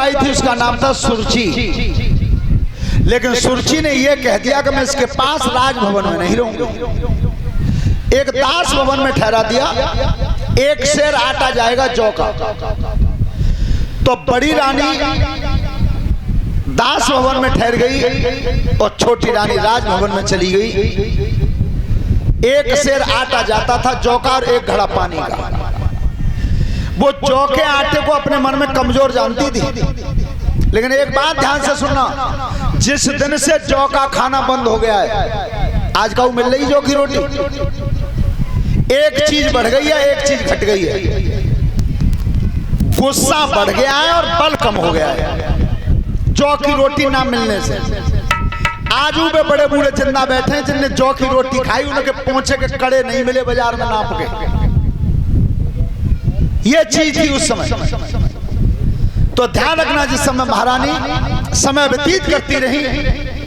आई थी उसका नाम था सुरुचि, लेकिन सुरुचि ने यह कह दिया कि मैं इसके पास राजभवन में नहीं रहूंगी। एक दास भवन में ठहरा दिया, एक शेर आटा जाएगा जौ का। तो बड़ी रानी दास भवन में ठहर गई और छोटी रानी राजभवन में चली गई। एक शेर आटा जाता था जौ का और एक घड़ा पानी का। वो जौ के आटे को अपने मन में कमजोर जानती थी, लेकिन एक बात ध्यान से सुनना, जिस दिन से जौ का खाना बंद हो गया है, आज का वो मिल रही जौ की रोटी, एक चीज बढ़ गई है, एक चीज घट गई है। गुस्सा बढ़ गया है और बल कम हो गया है जौ की रोटी ना मिलने से। आज वे बड़े बूढ़े जिंदा बैठे हैं जिनने जौ की रोटी खाई, उनके पोंछे के कड़े नहीं मिले बाजार में नाप के। ये चीज थी उस समय। तो ध्यान रखना, जिस समय महारानी समय व्यतीत करती रही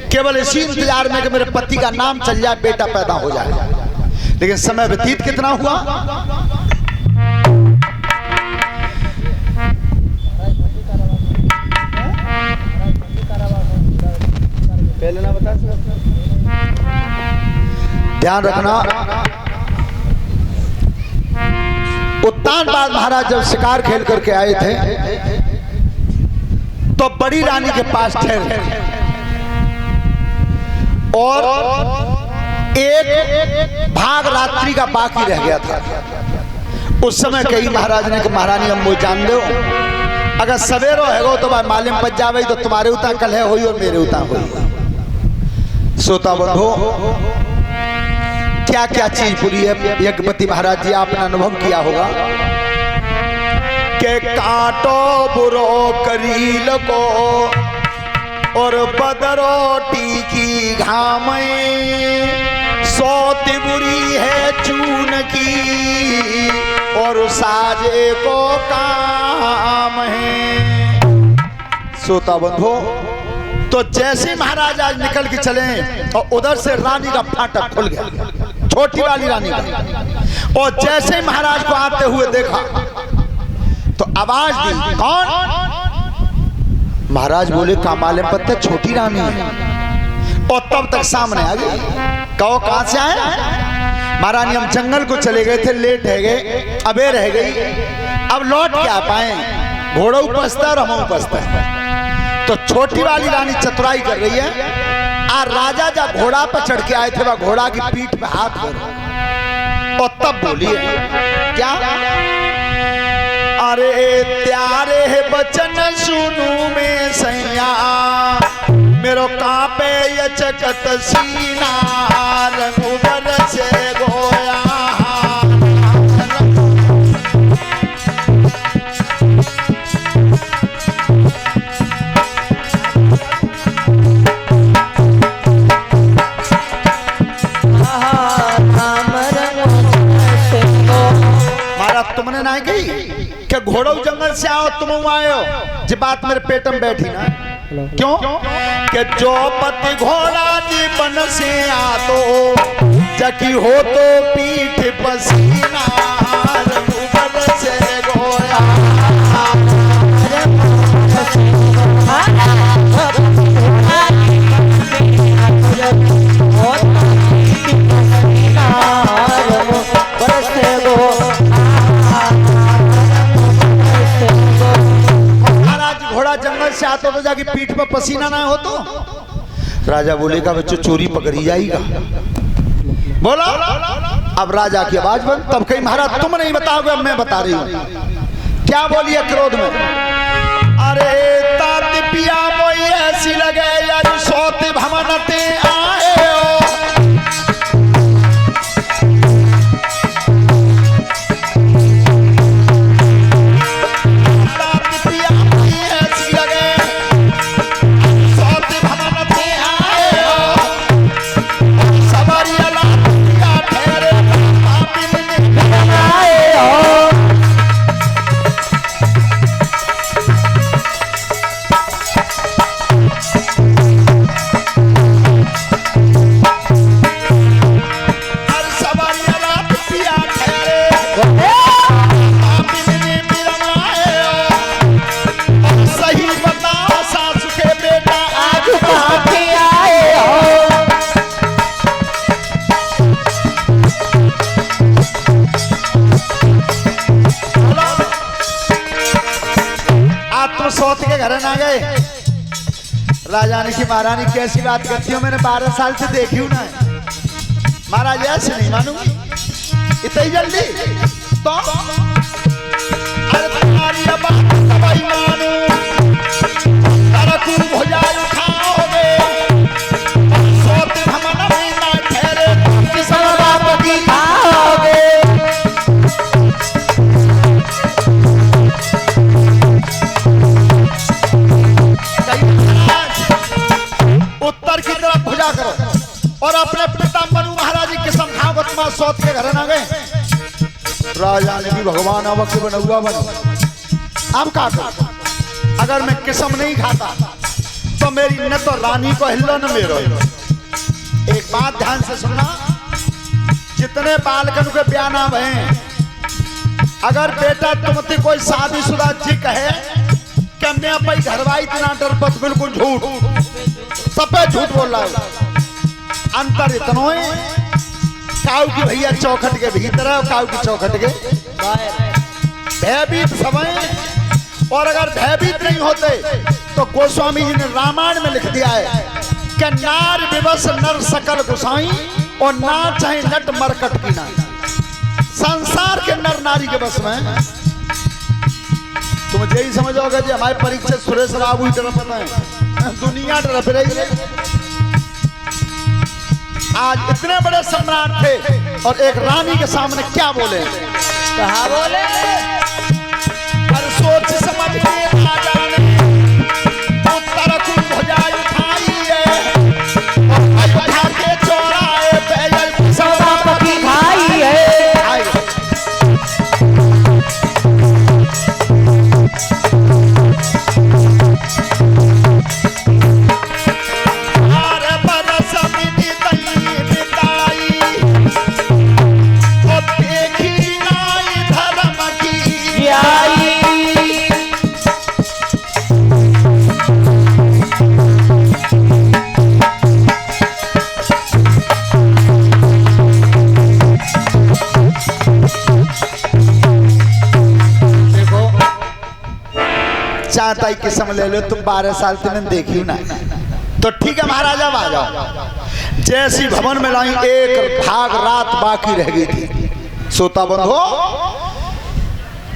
केवल इसी इंतजार में कि मेरे पति का नाम चल जाए, बेटा पैदा हो जाए, लेकिन समय व्यतीत कितना हुआ। पहले ना बता, ध्यान रखना। उत्तानपाद महाराज जब शिकार खेल करके आए थे तो बड़ी रानी के पास ठहरे और एक भाग रात्रि का बाकी रह गया था। उस समय कही महाराज ने कि महारानी हम वो जान दो, अगर सवेरो है तो भाई मालिम पच जावे तो तुम्हारे उता कल है हुई और मेरे उता हुई। श्रोता बंधु, क्या क्या चीज पूरी है यज्ञपति महाराज जी आपने अनुभव किया होगा कि कांटो बुरो करील को और बदरोटी की घाम, सौत बुरी है चून की और साजे को काम है। श्रोता बंधु, तो जैसे महाराज आज निकल के चले और उधर से रानी का फाटक खुल गया, छोटी वाली रानी का, और जैसे ही महाराज को आते हुए देखा तो आवाज दी, कौन? महाराज बोले कामाले पत्ते छोटी रानी है। और तब तक सामने आ गई, कहो कहां से आए? महारानी हम जंगल को चले गए थे, लेट है गए, अबे रह गई, अब लौट क्या पाए, घोड़ा उपसता है और हम उपसता है। तो छोटी वाली रानी चतुराई कर रही है, और राजा जब घोड़ा पर चढ़ के आए थे वह घोड़ा की पीठ पे हाथ धर और तब बोली है क्या? अरे त्यारे बचन सुनू में सैया, मेरो कांपे ये चकत सीना, रघुबर से गोया। तुमने ना गई क्या घोड़ो जंगल से आओ, तुम आए हो जी, बात मेरे पेट में बैठी ना। क्यों कि जो पति घोड़ा जीवन से आ तो जकी हो तो पीठ पसीना, रघुबर से गोया। जंगल से आते तो जाके पीठ पर पसीना ना हो तो राजा बोलेगा बच्चों चोरी पकड़ी जाएगा। बोला अब राजा की आवाज बंद। तब कहीं महाराज तुम नहीं बताओगे, अब मैं बता रही हूँ। क्या बोली है क्रोध में? अरे तात पिया मोई ऐसी लगे यार सोते भमनते आए हो, सोत के घर ना गए। राजानी की महारानी कैसी बात करती हो, मैंने 12 साल से देखी हूं ना। महाराज ऐसे नहीं मानूंगी इतनी जल्दी तो। अरे तुम्हारी बात तभी मानू, तरकू भुजाई उठाओगे, सोत धमन में ना ठहरे, किसन बाप की खाओगे। उत्तर की तरफ भुजा करो और अपने पिता मनु महाराज की समझाओ को तुम्हारे सोत के घर ना गए। राजा ने भी भगवान अवक्ष बनुआ बनो। अब क्या करो, अगर मैं किस्म नहीं खाता तो मेरी न तो रानी को हिलो न मेरो। एक बात ध्यान से सुनना, जितने बालकन के ब्याना भय, अगर बेटा तुमसे कोई शादीशुदा जी कहे कि मैं अपनी घरवाई इतना डरपत, बिल्कुल झूठ, सब झूठ बोल रहा है। अंतर इतना है, काऊ की भैया चौखट के भीतर है, काऊ की चौखट के भयभीत समय। और अगर भयभीत नहीं होते तो गोस्वामी जी ने रामायण में लिख दिया है कि नार विवश नर सकल गुसाई, और नार चाहे नट मरकट की नाई। संसार के नर नारी के बस में। तुम यही समझोगे जी हमारे परीक्षित सुरेश बाबू ही तरफ है, दुनिया तरफ रही है। आज इतने बड़े सम्राट थे और एक रानी के सामने क्या बोले, कहा बोले। हर सोच समझ के राजा ने उत्तर को भुजाई उठाई है, और अयोध्या के चौराहे पे सब बाप की खाई है। चाहता किस्म ले लो, तुम 12 साल तुमने देखी ना तो ठीक है महाराजा आ जाओ। जैसी भवन में लाई एक भाग रात बाकी रह गई थी। सोता बंद हो,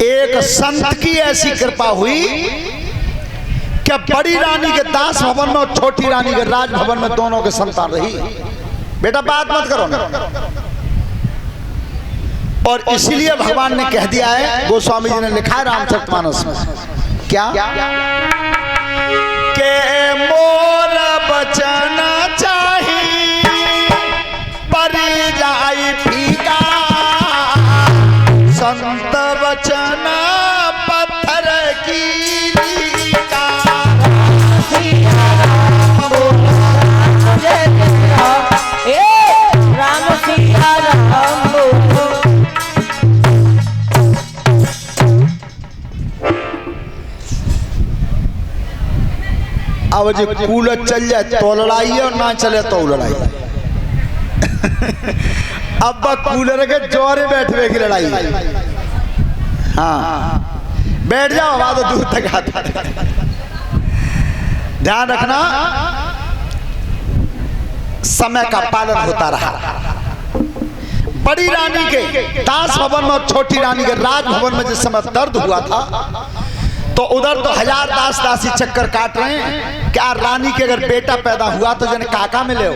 एक संत की ऐसी कृपा हुई कि बड़ी रानी के दास भवन में और छोटी रानी के राज भवन में दोनों के संतान रही। बेटा बात मत करो ना। और इसीलिए भगवान ने कह दिया है, गोस्वामी जी ने लिखा है रामचरितमानस में, क्या के मोर बचन चाही पर जाई फीका, संत वचन पत्थर की लीका। राम सिया राम अब जो कूलर चल जाए तो लड़ाई है और ना चले तो लड़ाई। अब कूलर के जोरे बैठने की लड़ाई। हाँ बैठ जाओ, आवाज तो दूर तक आता। ध्यान रखना, समय का पालन होता रहा। बड़ी रानी के दास भवन में और छोटी रानी के राज भवन में जिस समय दर्द हुआ था तो उधर तो 1000 दास दासी चक्कर काट रहे हैं। क्या रानी के अगर बेटा पैदा हुआ तो जने काका मिले हो।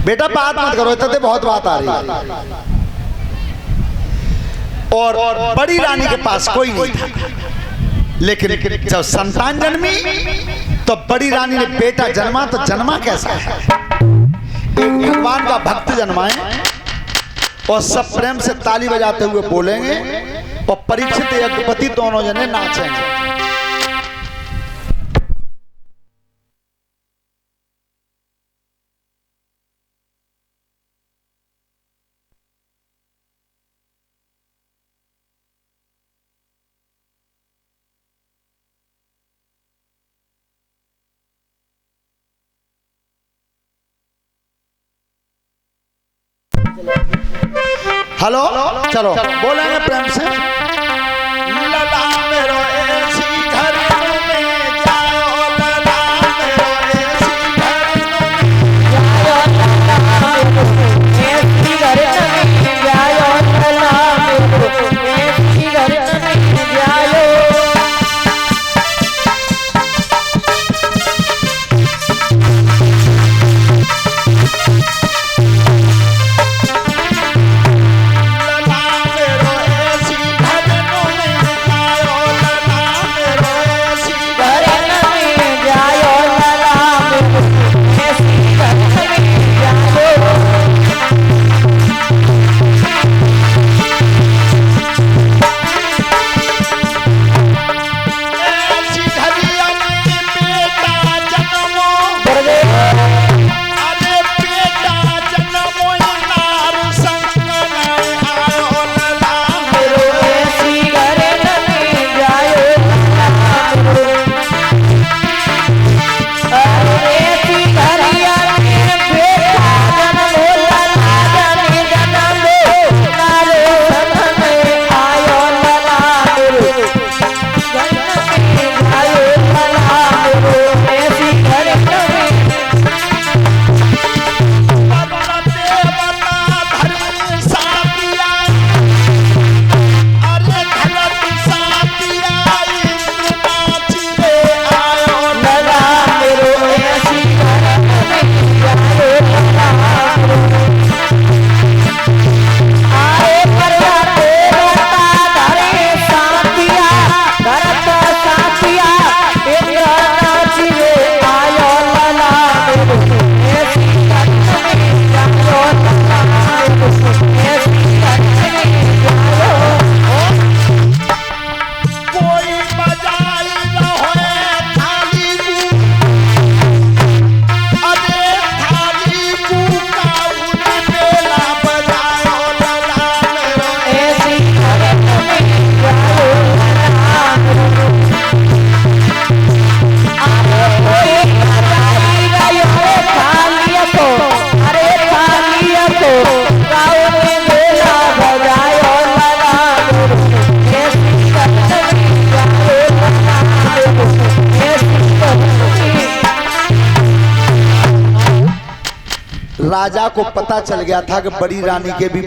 बेटा बात मत करो, इतने बहुत बात आ रही है। और बड़ी रानी के पास कोई नहीं था, लेकिन जब संतान जन्मी तो बड़ी रानी ने बेटा जन्मा तो जन्मा कैसा है, एक भगवान का भक्त जन्मा है। और सब प्रेम से ताली बजाते हुए बोलेंगे और परीक्षित यज्ञपति दोनों जने नाचेंगे। हेलो चलो बोलेंगे प्रेम से। लला मेरो ऐसी घर राजा को पता चल गया था कि बड़ी रानी के भी